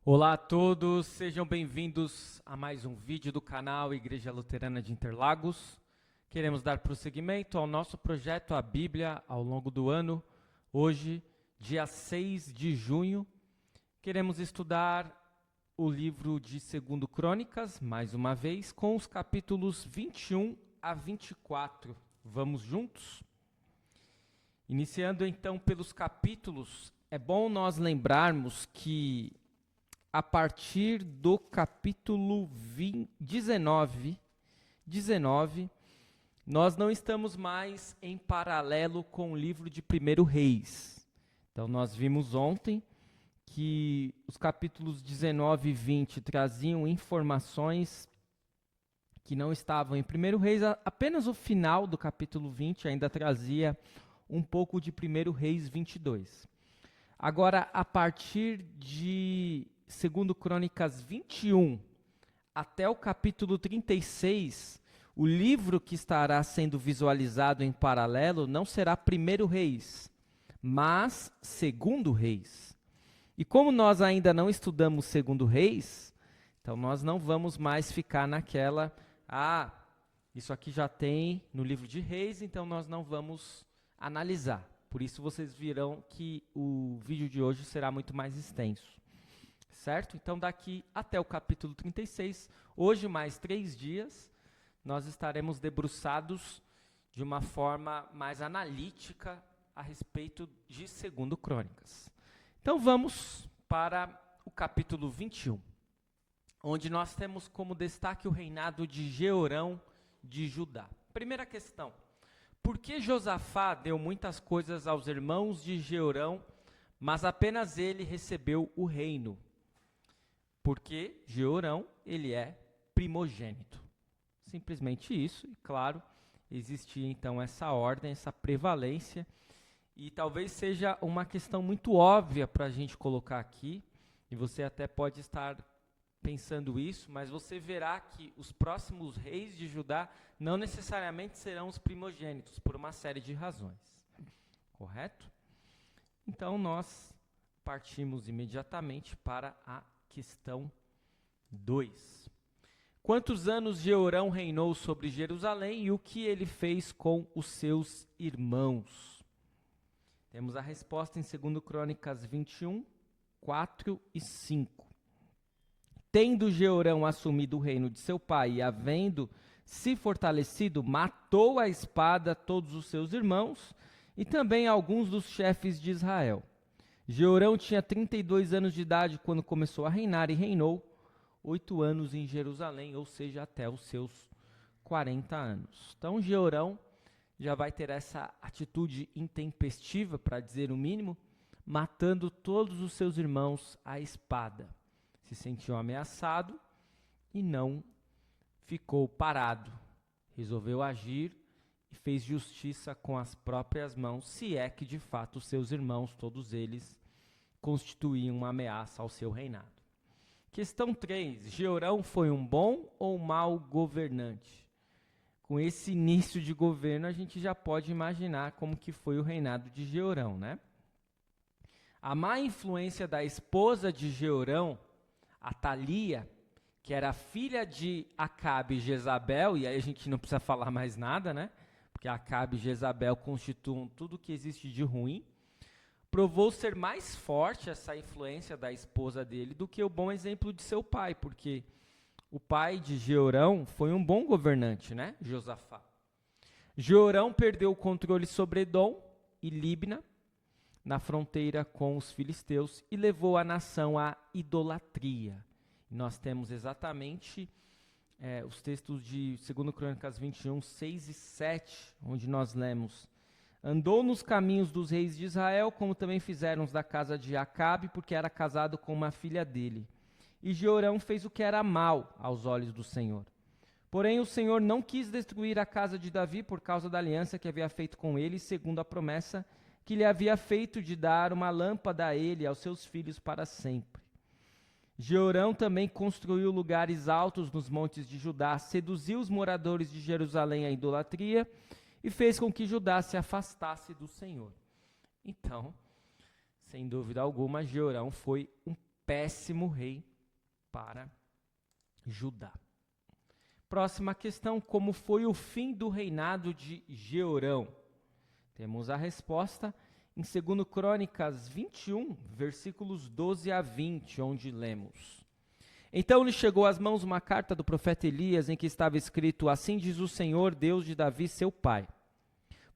Olá a todos, sejam bem-vindos a mais um vídeo do canal Igreja Luterana de Interlagos. Queremos dar prosseguimento ao nosso projeto A Bíblia ao longo do ano. Hoje, dia 6 de junho, queremos estudar o livro de 2 Crônicas, mais uma vez, com os capítulos 21 a 24. Vamos juntos? Iniciando então pelos capítulos, é bom nós lembrarmos que a partir do capítulo 19, nós não estamos mais em paralelo com o livro de 1 Reis. Então, nós vimos ontem que os capítulos 19 e 20 traziam informações que não estavam em 1 Reis, apenas o final do capítulo 20 ainda trazia um pouco de 1 Reis 22. Agora, a partir de 2 Crônicas 21 até o capítulo 36, o livro que estará sendo visualizado em paralelo não será 1 Reis, mas 2 Reis. E como nós ainda não estudamos 2 Reis, então nós não vamos mais ficar naquela, isso aqui já tem no livro de Reis, então nós não vamos analisar. Por isso vocês virão que o vídeo de hoje será muito mais extenso. Certo? Então, daqui até o capítulo 36, hoje mais 3 dias, nós estaremos debruçados de uma forma mais analítica a respeito de 2 Crônicas. Então, vamos para o capítulo 21, onde nós temos como destaque o reinado de Jeorão de Judá. Primeira questão, por que Josafá deu muitas coisas aos irmãos de Jeorão, mas apenas ele recebeu o reino? Porque Jeorão, ele é primogênito. Simplesmente isso, e claro, existia então essa ordem, essa prevalência, e talvez seja uma questão muito óbvia para a gente colocar aqui, e você até pode estar pensando isso, mas você verá que os próximos reis de Judá não necessariamente serão os primogênitos, por uma série de razões. Correto? Então, nós partimos imediatamente para a questão 2. Quantos anos Jeorão reinou sobre Jerusalém e o que ele fez com os seus irmãos? Temos a resposta em 2 Crônicas 21, 4 e 5. Tendo Jeorão assumido o reino de seu pai e havendo se fortalecido, matou à espada todos os seus irmãos e também alguns dos chefes de Israel. Jeorão tinha 32 anos de idade quando começou a reinar e reinou 8 anos em Jerusalém, ou seja, até os seus 40 anos. Então, Jeorão já vai ter essa atitude intempestiva, para dizer o mínimo, matando todos os seus irmãos à espada. Se sentiu ameaçado e não ficou parado. Resolveu agir e fez justiça com as próprias mãos, se é que de fato os seus irmãos, todos eles, constituíam uma ameaça ao seu reinado. Questão 3. Jeorão foi um bom ou mau governante? Com esse início de governo, a gente já pode imaginar como que foi o reinado de Jeorão, né? A má influência da esposa de Jeorão, Atalia, que era filha de Acabe e Jezabel, e aí a gente não precisa falar mais nada, né? Porque Acabe e Jezabel constituem tudo que existe de ruim, provou ser mais forte essa influência da esposa dele do que o bom exemplo de seu pai, porque o pai de Jeorão foi um bom governante, né? Josafá. Jeorão perdeu o controle sobre Edom e Líbna, na fronteira com os filisteus, e levou a nação à idolatria. Nós temos exatamente os textos de 2 Crônicas 21, 6 e 7, onde nós lemos: andou nos caminhos dos reis de Israel, como também fizeram os da casa de Acabe, porque era casado com uma filha dele. E Jeorão fez o que era mal aos olhos do Senhor. Porém, o Senhor não quis destruir a casa de Davi por causa da aliança que havia feito com ele, segundo a promessa que lhe havia feito de dar uma lâmpada a ele e aos seus filhos para sempre. Jeorão também construiu lugares altos nos montes de Judá, seduziu os moradores de Jerusalém à idolatria e fez com que Judá se afastasse do Senhor. Então, sem dúvida alguma, Jeorão foi um péssimo rei para Judá. Próxima questão, como foi o fim do reinado de Jeorão? Temos a resposta em 2 Crônicas 21, versículos 12 a 20, onde lemos: Então lhe chegou às mãos uma carta do profeta Elias, em que estava escrito: Assim diz o Senhor, Deus de Davi, seu pai.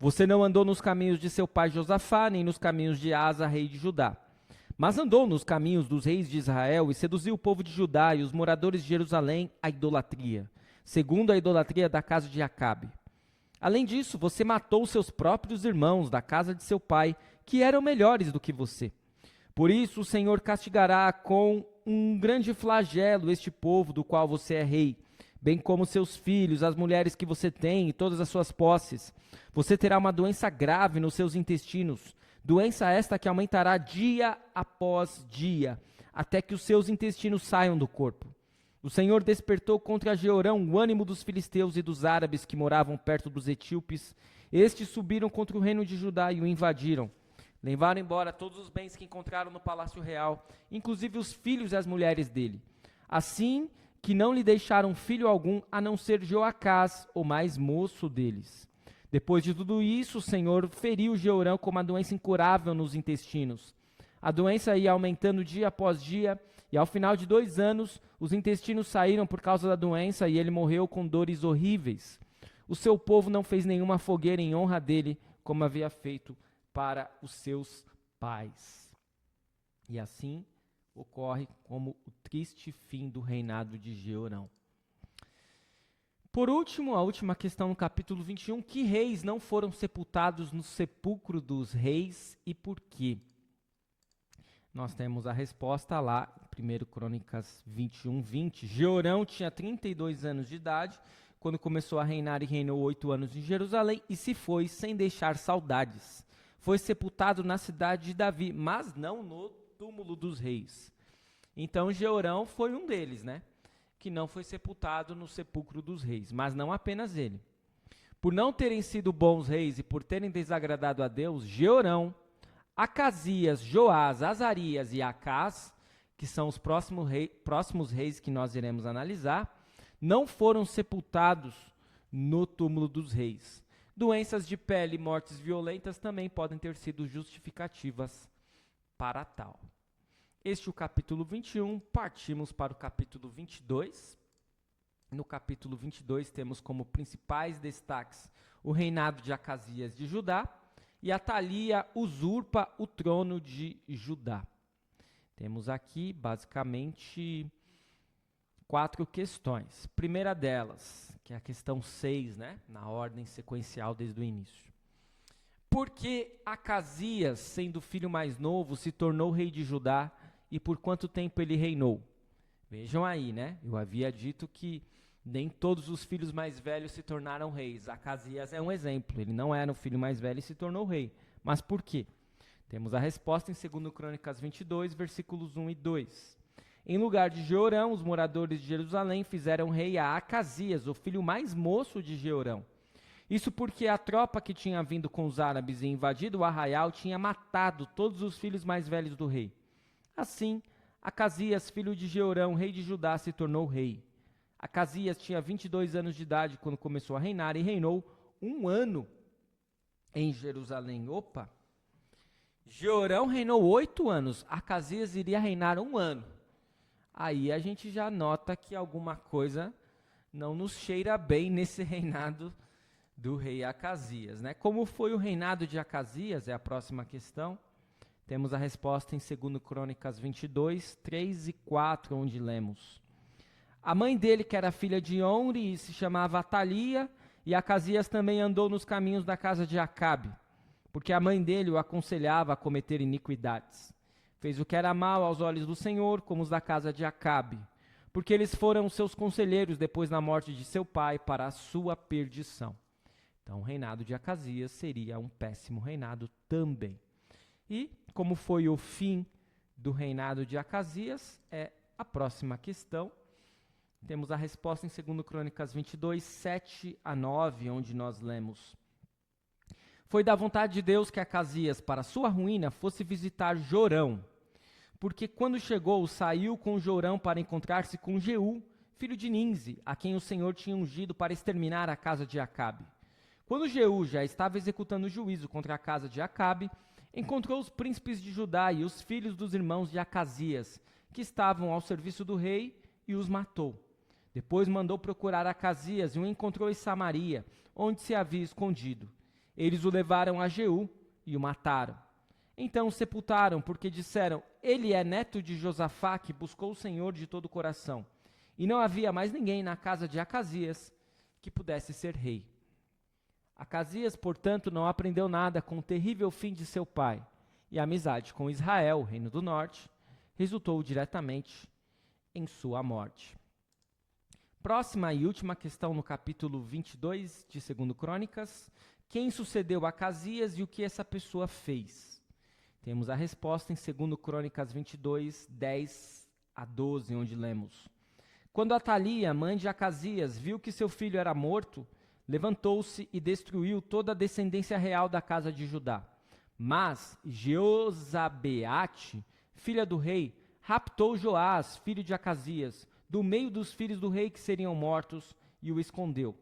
Você não andou nos caminhos de seu pai Josafá, nem nos caminhos de Asa, rei de Judá, mas andou nos caminhos dos reis de Israel e seduziu o povo de Judá e os moradores de Jerusalém à idolatria, segundo a idolatria da casa de Acabe. Além disso, você matou seus próprios irmãos da casa de seu pai, que eram melhores do que você. Por isso o Senhor castigará com um grande flagelo este povo do qual você é rei, bem como seus filhos, as mulheres que você tem e todas as suas posses. Você terá uma doença grave nos seus intestinos, doença esta que aumentará dia após dia, até que os seus intestinos saiam do corpo. O Senhor despertou contra Jeorão o ânimo dos filisteus e dos árabes que moravam perto dos etíopes. Estes subiram contra o reino de Judá e o invadiram. Levaram embora todos os bens que encontraram no palácio real, inclusive os filhos e as mulheres dele. Assim que não lhe deixaram filho algum, a não ser Joacás, o mais moço deles. Depois de tudo isso, o Senhor feriu Jeorão com uma doença incurável nos intestinos. A doença ia aumentando dia após dia, e ao final de 2 anos, os intestinos saíram por causa da doença e ele morreu com dores horríveis. O seu povo não fez nenhuma fogueira em honra dele, como havia feito para os seus pais. E assim ocorre como o triste fim do reinado de Jeorão. Por último, a última questão no capítulo 21, que reis não foram sepultados no sepulcro dos reis e por quê? Nós temos a resposta lá, 1 Crônicas 21, 20. Jeorão tinha 32 anos de idade, quando começou a reinar e reinou 8 anos em Jerusalém, e se foi sem deixar saudades. Foi sepultado na cidade de Davi, mas não no túmulo dos reis. Então Jeorão foi um deles, né? Que não foi sepultado no sepulcro dos reis, mas não apenas ele. Por não terem sido bons reis e por terem desagradado a Deus, Jeorão, Acasias, Joás, Azarias e Acás, que são os próximos reis que nós iremos analisar, não foram sepultados no túmulo dos reis. Doenças de pele e mortes violentas também podem ter sido justificativas para tal. Este é o capítulo 21, partimos para o capítulo 22. No capítulo 22 temos como principais destaques o reinado de Acasias de Judá, e Atalia usurpa o trono de Judá. Temos aqui, basicamente, 4 questões. Primeira delas, que é a questão 6, né? Na ordem sequencial desde o início. Por que Acasias, sendo o filho mais novo, se tornou rei de Judá e por quanto tempo ele reinou? Vejam aí, né? Eu havia dito que nem todos os filhos mais velhos se tornaram reis. Acasias é um exemplo. Ele não era o filho mais velho e se tornou rei. Mas por quê? Temos a resposta em 2 Crônicas 22, versículos 1 e 2. Em lugar de Jeorão, os moradores de Jerusalém fizeram rei a Acasias, o filho mais moço de Jeorão. Isso porque a tropa que tinha vindo com os árabes e invadido o arraial tinha matado todos os filhos mais velhos do rei. Assim, Acasias, filho de Jeorão, rei de Judá, se tornou rei. Acasias tinha 22 anos de idade quando começou a reinar e reinou 1 ano em Jerusalém. Opa! Jeorão reinou 8 anos, Acasias iria reinar 1 ano. Aí a gente já nota que alguma coisa não nos cheira bem nesse reinado do rei Acasias, né? Como foi o reinado de Acasias? É a próxima questão. Temos a resposta em 2 Crônicas 22, 3 e 4, onde lemos. A mãe dele, que era filha de Omri, se chamava Atalia, e Acasias também andou nos caminhos da casa de Acabe, porque a mãe dele o aconselhava a cometer iniquidades. Fez o que era mal aos olhos do Senhor, como os da casa de Acabe, porque eles foram seus conselheiros depois da morte de seu pai para a sua perdição. Então, o reinado de Acasias seria um péssimo reinado também. E, como foi o fim do reinado de Acasias, é a próxima questão. Temos a resposta em 2 Crônicas 22, 7 a 9, onde nós lemos. Foi da vontade de Deus que Acasias, para sua ruína, fosse visitar Jorão, porque quando chegou, saiu com Jorão para encontrar-se com Jeú, filho de Ninze, a quem o Senhor tinha ungido para exterminar a casa de Acabe. Quando Jeú já estava executando juízo contra a casa de Acabe, encontrou os príncipes de Judá e os filhos dos irmãos de Acasias, que estavam ao serviço do rei, e os matou. Depois mandou procurar Acasias e o encontrou em Samaria, onde se havia escondido. Eles o levaram a Jeú e o mataram. Então o sepultaram, porque disseram: ele é neto de Josafá, que buscou o Senhor de todo o coração. E não havia mais ninguém na casa de Acasias que pudesse ser rei. Acasias, portanto, não aprendeu nada com o terrível fim de seu pai, e a amizade com Israel, o reino do norte, resultou diretamente em sua morte. Próxima e última questão no capítulo 22 de 2 Crônicas: quem sucedeu Acasias e o que essa pessoa fez? Temos a resposta em 2 Crônicas 22, 10 a 12, onde lemos: quando Atalia, mãe de Acasias, viu que seu filho era morto, levantou-se e destruiu toda a descendência real da casa de Judá. Mas Jeozabeate, filha do rei, raptou Joás, filho de Acasias, do meio dos filhos do rei que seriam mortos, e o escondeu,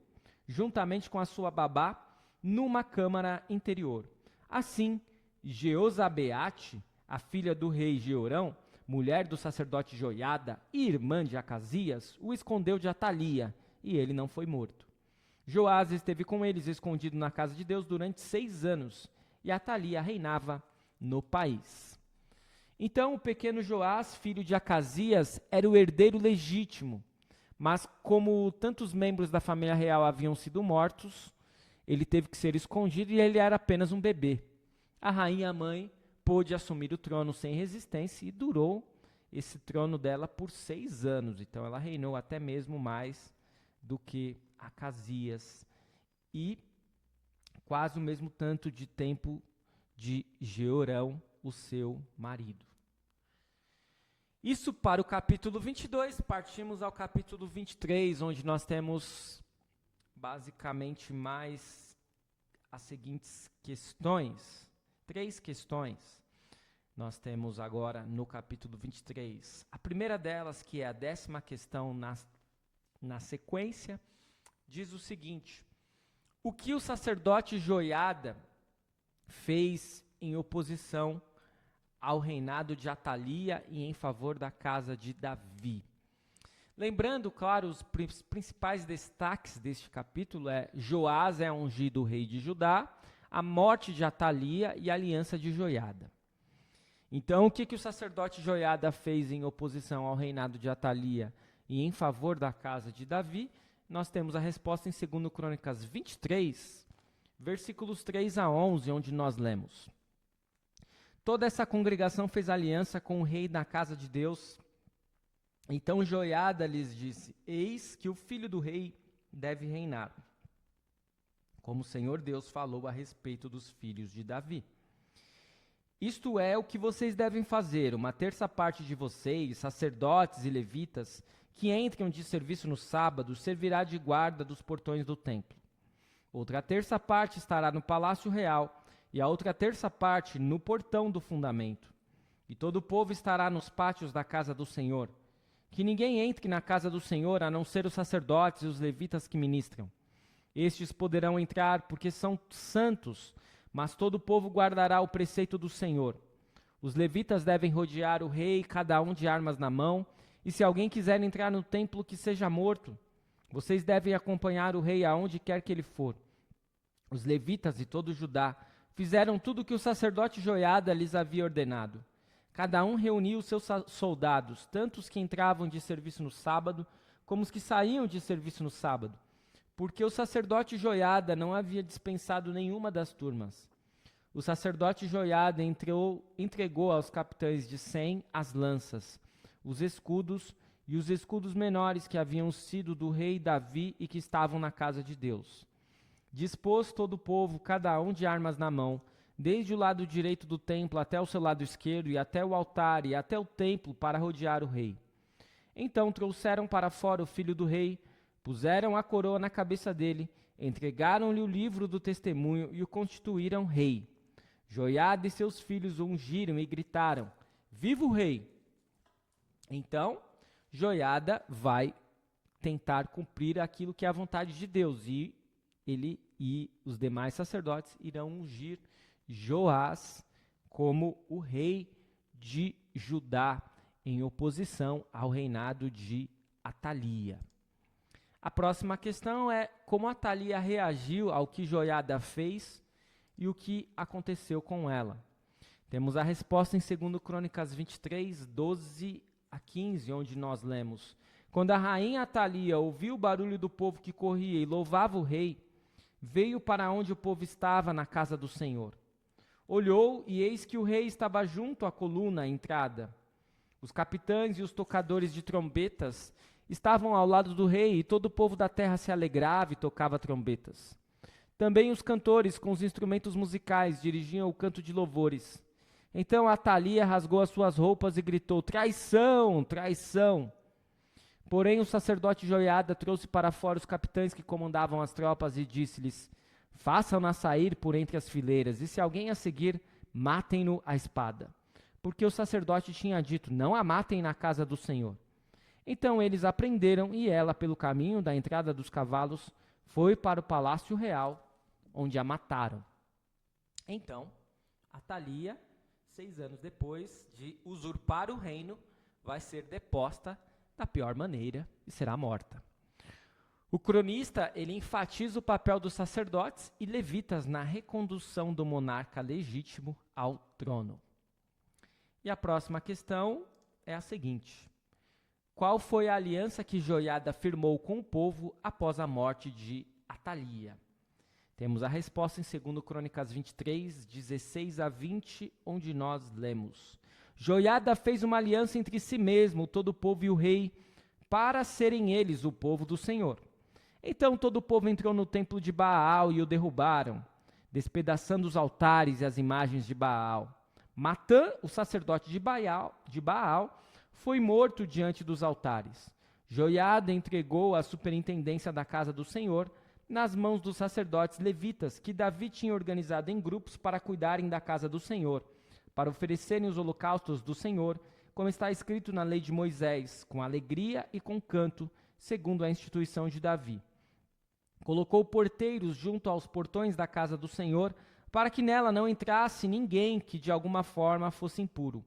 juntamente com a sua babá, numa câmara interior. Assim, Jeozabeate, a filha do rei Jeorão, mulher do sacerdote Joiada e irmã de Acasias, o escondeu de Atalia, e ele não foi morto. Joás esteve com eles escondido na casa de Deus durante 6 anos, e Atalia reinava no país. Então o pequeno Joás, filho de Acasias, era o herdeiro legítimo, mas como tantos membros da família real haviam sido mortos, ele teve que ser escondido e ele era apenas um bebê. A rainha mãe pôde assumir o trono sem resistência e durou esse trono dela por 6 anos. Então ela reinou até mesmo mais do que Acasias e quase o mesmo tanto de tempo de Jeorão, o seu marido. Isso para o capítulo 22, partimos ao capítulo 23, onde nós temos basicamente mais as seguintes questões, 3 questões. Nós temos agora no capítulo 23, a primeira delas, que é a 10ª questão na sequência, diz o seguinte: o que o sacerdote Joiada fez em oposição ao reinado de Atalia e em favor da casa de Davi? Lembrando, claro, os principais destaques deste capítulo é: Joás é ungido rei de Judá, a morte de Atalia e a aliança de Joiada. Então, o que o sacerdote Joiada fez em oposição ao reinado de Atalia e em favor da casa de Davi? Nós temos a resposta em 2 Crônicas 23, versículos 3 a 11, onde nós lemos: toda essa congregação fez aliança com o rei da casa de Deus. Então Joiada lhes disse: eis que o filho do rei deve reinar, como o Senhor Deus falou a respeito dos filhos de Davi. Isto é o que vocês devem fazer: uma terça parte de vocês, sacerdotes e levitas, que entram de serviço no sábado, servirá de guarda dos portões do templo. Outra terça parte estará no palácio real, e a outra terça parte no portão do fundamento. E todo o povo estará nos pátios da casa do Senhor. Que ninguém entre na casa do Senhor, a não ser os sacerdotes e os levitas que ministram. Estes poderão entrar porque são santos, mas todo o povo guardará o preceito do Senhor. Os levitas devem rodear o rei, cada um de armas na mão, e se alguém quiser entrar no templo, que seja morto. Vocês devem acompanhar o rei aonde quer que ele for. Os levitas e todo Judá fizeram tudo o que o sacerdote Joiada lhes havia ordenado. Cada um reuniu os seus soldados, tanto os que entravam de serviço no sábado, como os que saíam de serviço no sábado, porque o sacerdote Joiada não havia dispensado nenhuma das turmas. O sacerdote Joiada entregou aos capitães de 100 as lanças, os escudos e os escudos menores que haviam sido do rei Davi e que estavam na casa de Deus. Dispôs todo o povo, cada um de armas na mão, desde o lado direito do templo até o seu lado esquerdo, e até o altar e até o templo, para rodear o rei. Então trouxeram para fora o filho do rei, puseram a coroa na cabeça dele, entregaram-lhe o livro do testemunho e o constituíram rei. Joiada e seus filhos o ungiram e gritaram: viva o rei. Então, Joiada vai tentar cumprir aquilo que é a vontade de Deus, e ele e os demais sacerdotes irão ungir Joás como o rei de Judá, em oposição ao reinado de Atalia. A próxima questão é como Atalia reagiu ao que Joiada fez e o que aconteceu com ela. Temos a resposta em 2 Crônicas 23, 12 a 15, onde nós lemos: Quando a rainha Atalia ouviu o barulho do povo que corria e louvava o rei, veio para onde o povo estava na casa do Senhor. Olhou, e eis que o rei estava junto à coluna à entrada. Os capitães e os tocadores de trombetas estavam ao lado do rei, e todo o povo da terra se alegrava e tocava trombetas. Também os cantores, com os instrumentos musicais, dirigiam o canto de louvores. Então Atalia rasgou as suas roupas e gritou: traição, traição! Porém o sacerdote Joiada trouxe para fora os capitães que comandavam as tropas e disse-lhes: façam-na sair por entre as fileiras, e se alguém a seguir, matem-no à espada. Porque o sacerdote tinha dito: não a matem na casa do Senhor. Então eles a prenderam, e ela, pelo caminho da entrada dos cavalos, foi para o palácio real, onde a mataram. Então, Atalia, 6 anos depois de usurpar o reino, vai ser deposta da pior maneira e será morta. O cronista, ele enfatiza o papel dos sacerdotes e levitas na recondução do monarca legítimo ao trono. E a próxima questão é a seguinte: qual foi a aliança que Joiada firmou com o povo após a morte de Atalia? Temos a resposta em 2 Crônicas 23, 16 a 20, onde nós lemos: Joiada fez uma aliança entre si mesmo, todo o povo e o rei, para serem eles o povo do Senhor. Então todo o povo entrou no templo de Baal e o derrubaram, despedaçando os altares e as imagens de Baal. Matã, o sacerdote de Baal, foi morto diante dos altares. Joiada entregou a superintendência da casa do Senhor nas mãos dos sacerdotes levitas, que Davi tinha organizado em grupos para cuidarem da casa do Senhor, para oferecerem os holocaustos do Senhor, como está escrito na lei de Moisés, com alegria e com canto, segundo a instituição de Davi. Colocou porteiros junto aos portões da casa do Senhor, para que nela não entrasse ninguém que de alguma forma fosse impuro.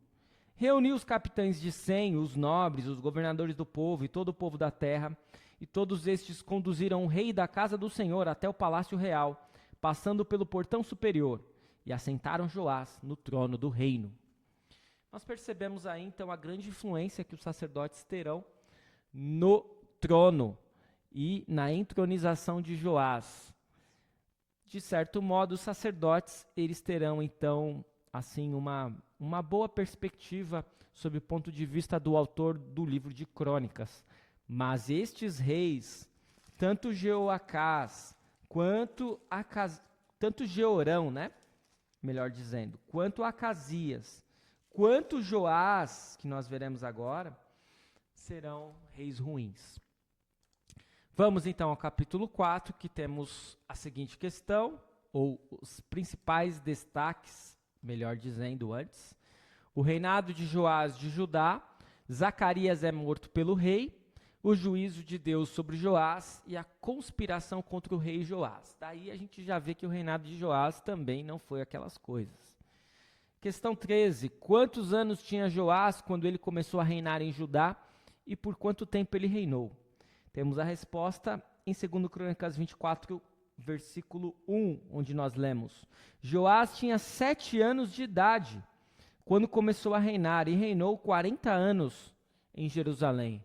Reuniu os capitães de 100, os nobres, os governadores do povo e todo o povo da terra, e todos estes conduziram o rei da casa do Senhor até o palácio real, passando pelo portão superior, e assentaram Joás no trono do reino. Nós percebemos aí então a grande influência que os sacerdotes terão no trono e na entronização de Joás. De certo modo, os sacerdotes, eles terão então assim uma boa perspectiva sob o ponto de vista do autor do livro de Crônicas. Mas estes reis, tanto Jeoacás, tanto Jeorão, né? Melhor dizendo, quanto Acasias, quanto Joás, que nós veremos agora, serão reis ruins. Vamos então ao capítulo 4, que temos a seguinte questão, ou os principais destaques, melhor dizendo antes. O reinado de Joás de Judá, Zacarias é morto pelo rei, o juízo de Deus sobre Joás e a conspiração contra o rei Joás. Daí a gente já vê que o reinado de Joás também não foi aquelas coisas. Questão 13. Quantos anos tinha Joás quando ele começou a reinar em Judá e por quanto tempo ele reinou? Temos a resposta em 2 Crônicas 24, versículo 1, onde nós lemos: Joás tinha 7 anos de idade quando começou a reinar e reinou 40 anos em Jerusalém.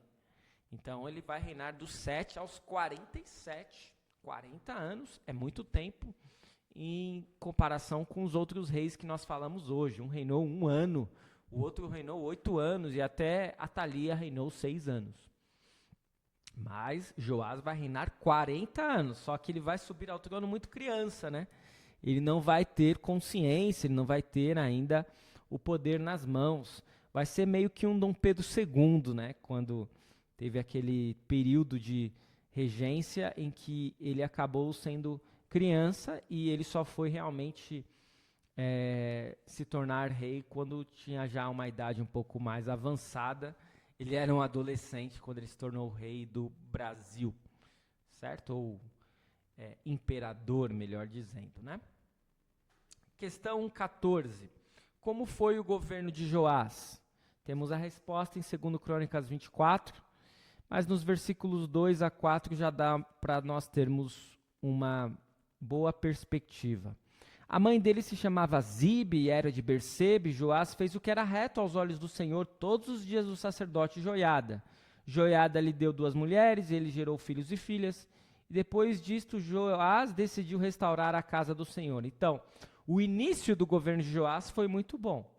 Então ele vai reinar dos 7 aos 47. 40 anos é muito tempo em comparação com os outros reis que nós falamos hoje. Um reinou 1 ano, o outro reinou 8 anos e até Atalia reinou 6 anos. Mas Joás vai reinar 40 anos, só que ele vai subir ao trono muito criança, né? Ele não vai ter consciência, ele não vai ter ainda o poder nas mãos. Vai ser meio que um Dom Pedro II, né? Quando teve aquele período de regência em que ele acabou sendo criança e ele só foi realmente se tornar rei quando tinha já uma idade um pouco mais avançada. Ele era um adolescente quando ele se tornou rei do Brasil, certo? Ou imperador, melhor dizendo, né? Questão 14. Como foi o governo de Joás? Temos a resposta em 2 Crônicas 24, mas nos versículos 2 a 4 já dá para nós termos uma boa perspectiva. A mãe dele se chamava Zibe e era de Bersebe. Joás fez o que era reto aos olhos do Senhor todos os dias do sacerdote Joiada. Joiada lhe deu 2 mulheres, ele gerou filhos e filhas. E depois disto, Joás decidiu restaurar a casa do Senhor. Então, o início do governo de Joás foi muito bom,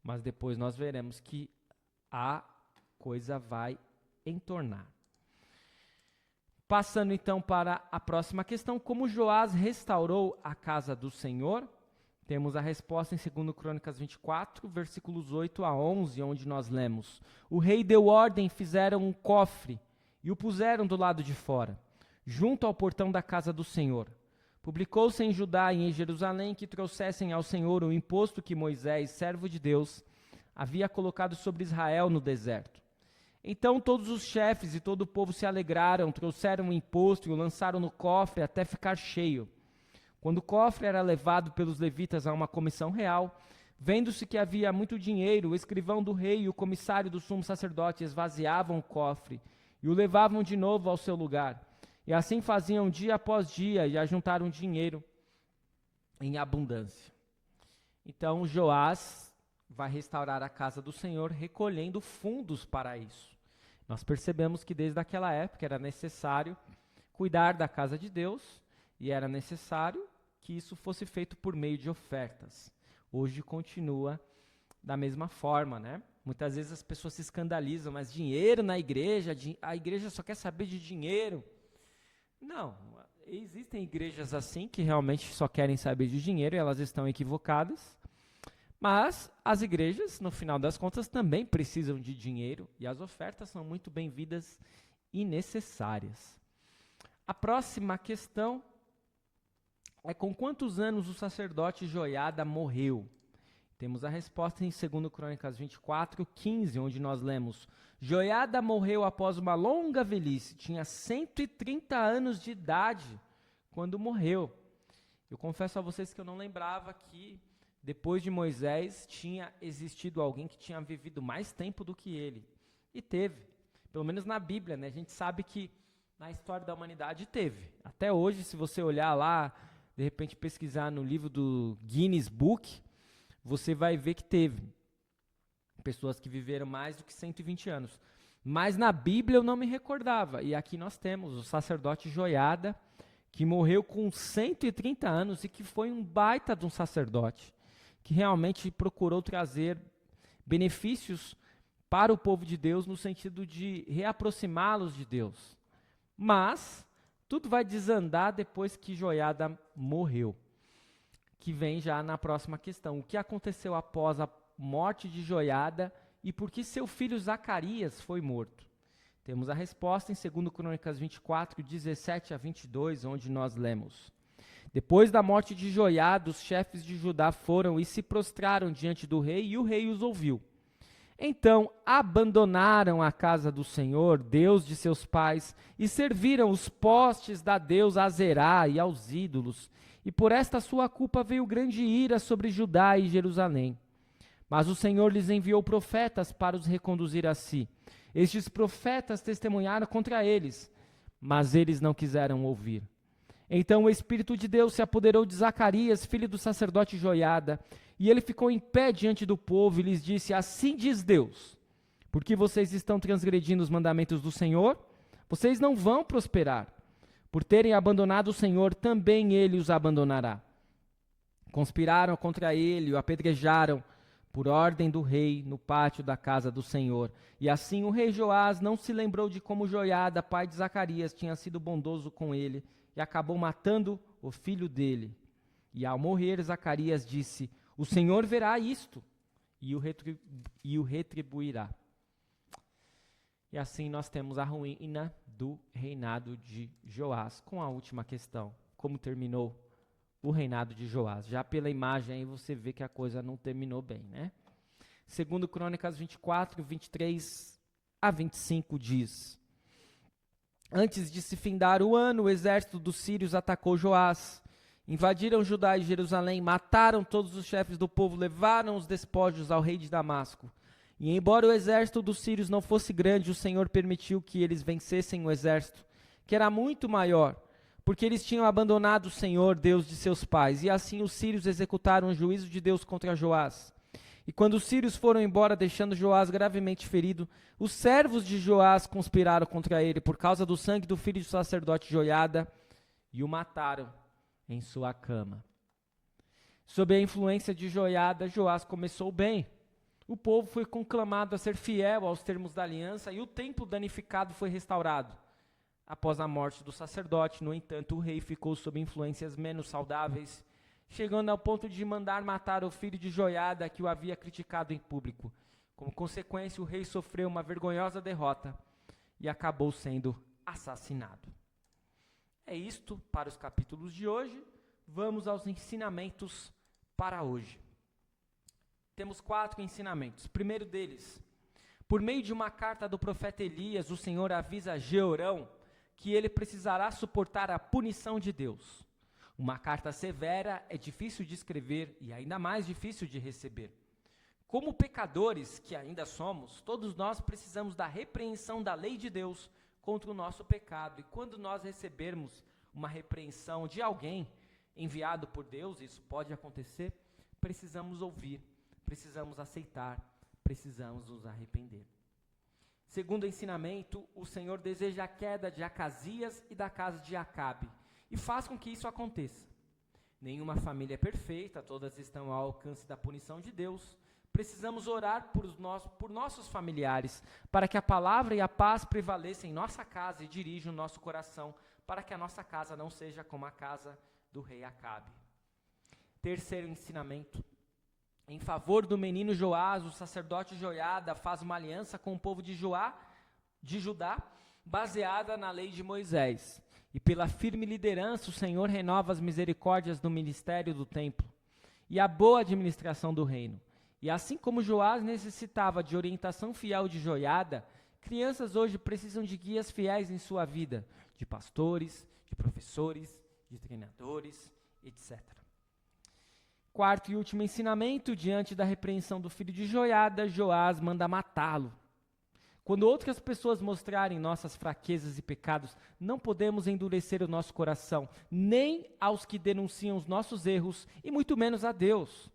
mas depois nós veremos que a coisa vai entornar. Passando então para a próxima questão, como Joás restaurou a casa do Senhor? Temos a resposta em 2 Crônicas 24, versículos 8 a 11, onde nós lemos: O rei deu ordem, fizeram um cofre e o puseram do lado de fora, junto ao portão da casa do Senhor. Publicou-se em Judá e em Jerusalém que trouxessem ao Senhor o imposto que Moisés, servo de Deus, havia colocado sobre Israel no deserto. Então todos os chefes e todo o povo se alegraram, trouxeram o imposto e o lançaram no cofre até ficar cheio. Quando o cofre era levado pelos levitas a uma comissão real, vendo-se que havia muito dinheiro, o escrivão do rei e o comissário do sumo sacerdote esvaziavam o cofre e o levavam de novo ao seu lugar. E assim faziam dia após dia e ajuntaram dinheiro em abundância. Então Joás vai restaurar a casa do Senhor, recolhendo fundos para isso. Nós percebemos que desde aquela época era necessário cuidar da casa de Deus e era necessário que isso fosse feito por meio de ofertas. Hoje continua da mesma forma, né? Muitas vezes as pessoas se escandalizam, mas dinheiro na igreja, a igreja só quer saber de dinheiro. Não, existem igrejas assim que realmente só querem saber de dinheiro e elas estão equivocadas. Mas as igrejas, no final das contas, também precisam de dinheiro e as ofertas são muito bem-vindas e necessárias. A próxima questão é: com quantos anos o sacerdote Joiada morreu? Temos a resposta em 2 Crônicas 24, 15, onde nós lemos: Joiada morreu após uma longa velhice, tinha 130 anos de idade quando morreu. Eu confesso a vocês que eu não lembrava que depois de Moisés tinha existido alguém que tinha vivido mais tempo do que ele. E teve, pelo menos na Bíblia, né? A gente sabe que na história da humanidade teve. Até hoje, se você olhar lá, de repente pesquisar no livro do Guinness Book, você vai ver que teve pessoas que viveram mais do que 120 anos. Mas na Bíblia eu não me recordava. E aqui nós temos o sacerdote Joiada, que morreu com 130 anos e que foi um baita de um sacerdote, que realmente procurou trazer benefícios para o povo de Deus no sentido de reaproximá-los de Deus. Mas tudo vai desandar depois que Joiada morreu, que vem já na próxima questão. O que aconteceu após a morte de Joiada e por que seu filho Zacarias foi morto? Temos a resposta em 2 Crônicas 24, 17 a 22, onde nós lemos: Depois da morte de Joiada, os chefes de Judá foram e se prostraram diante do rei, e o rei os ouviu. Então abandonaram a casa do Senhor, Deus de seus pais, e serviram os postes da deusa Azerá e aos ídolos. E por esta sua culpa veio grande ira sobre Judá e Jerusalém. Mas o Senhor lhes enviou profetas para os reconduzir a si. Estes profetas testemunharam contra eles, mas eles não quiseram ouvir. Então o Espírito de Deus se apoderou de Zacarias, filho do sacerdote Joiada, e ele ficou em pé diante do povo e lhes disse: Assim diz Deus, porque vocês estão transgredindo os mandamentos do Senhor, vocês não vão prosperar. Por terem abandonado o Senhor, também ele os abandonará. Conspiraram contra ele, o apedrejaram, por ordem do rei, no pátio da casa do Senhor. E assim o rei Joás não se lembrou de como Joiada, pai de Zacarias, tinha sido bondoso com ele, e acabou matando o filho dele. E ao morrer, Zacarias disse: O Senhor verá isto, e o retribuirá. E assim nós temos a ruína do reinado de Joás. Com a última questão: como terminou o reinado de Joás. Já pela imagem aí você vê que a coisa não terminou bem, né? Segundo Crônicas 24, 23 a 25 diz: Antes de se findar o ano, o exército dos sírios atacou Joás. Invadiram Judá e Jerusalém, mataram todos os chefes do povo, levaram os despojos ao rei de Damasco. E embora o exército dos sírios não fosse grande, o Senhor permitiu que eles vencessem o exército, que era muito maior, porque eles tinham abandonado o Senhor, Deus de seus pais. E assim os sírios executaram o juízo de Deus contra Joás. E quando os sírios foram embora, deixando Joás gravemente ferido, os servos de Joás conspiraram contra ele por causa do sangue do filho do sacerdote Joiada e o mataram em sua cama. Sob a influência de Joiada, Joás começou bem. O povo foi conclamado a ser fiel aos termos da aliança e o templo danificado foi restaurado. Após a morte do sacerdote, no entanto, o rei ficou sob influências menos saudáveis, chegando ao ponto de mandar matar o filho de Joiada, que o havia criticado em público. Como consequência, o rei sofreu uma vergonhosa derrota e acabou sendo assassinado. É isto para os capítulos de hoje. Vamos aos ensinamentos para hoje. Temos 4 ensinamentos. Primeiro deles, por meio de uma carta do profeta Elias, o Senhor avisa Jeorão que ele precisará suportar a punição de Deus. Uma carta severa é difícil de escrever e ainda mais difícil de receber. Como pecadores que ainda somos, todos nós precisamos da repreensão da lei de Deus contra o nosso pecado. E quando nós recebermos uma repreensão de alguém enviado por Deus, isso pode acontecer, precisamos ouvir, precisamos aceitar, precisamos nos arrepender. Segundo ensinamento, o Senhor deseja a queda de Acasias e da casa de Acabe, e faz com que isso aconteça. Nenhuma família é perfeita, todas estão ao alcance da punição de Deus. Precisamos orar por nossos familiares, para que a palavra e a paz prevaleçam em nossa casa e dirijam o nosso coração, para que a nossa casa não seja como a casa do rei Acabe. Terceiro ensinamento. Em favor do menino Joás, o sacerdote Joiada faz uma aliança com o povo de Judá, baseada na lei de Moisés. E pela firme liderança, o Senhor renova as misericórdias do ministério do templo e a boa administração do reino. E assim como Joás necessitava de orientação fiel de Joiada, crianças hoje precisam de guias fiéis em sua vida, de pastores, de professores, de treinadores, etc. Quarto e último ensinamento, diante da repreensão do filho de Joiada, Joás manda matá-lo. Quando outras pessoas mostrarem nossas fraquezas e pecados, não podemos endurecer o nosso coração, nem aos que denunciam os nossos erros, e muito menos a Deus.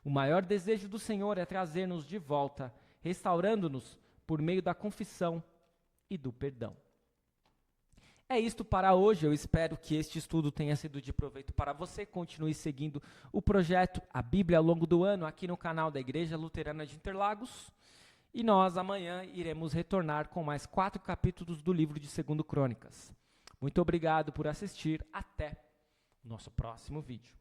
O maior desejo do Senhor é trazer-nos de volta, restaurando-nos por meio da confissão e do perdão. É isto para hoje. Eu espero que este estudo tenha sido de proveito para você. Continue seguindo o projeto A Bíblia ao longo do ano aqui no canal da Igreja Luterana de Interlagos. E nós amanhã iremos retornar com mais 4 capítulos do livro de 2 Crônicas. Muito obrigado por assistir. Até o nosso próximo vídeo.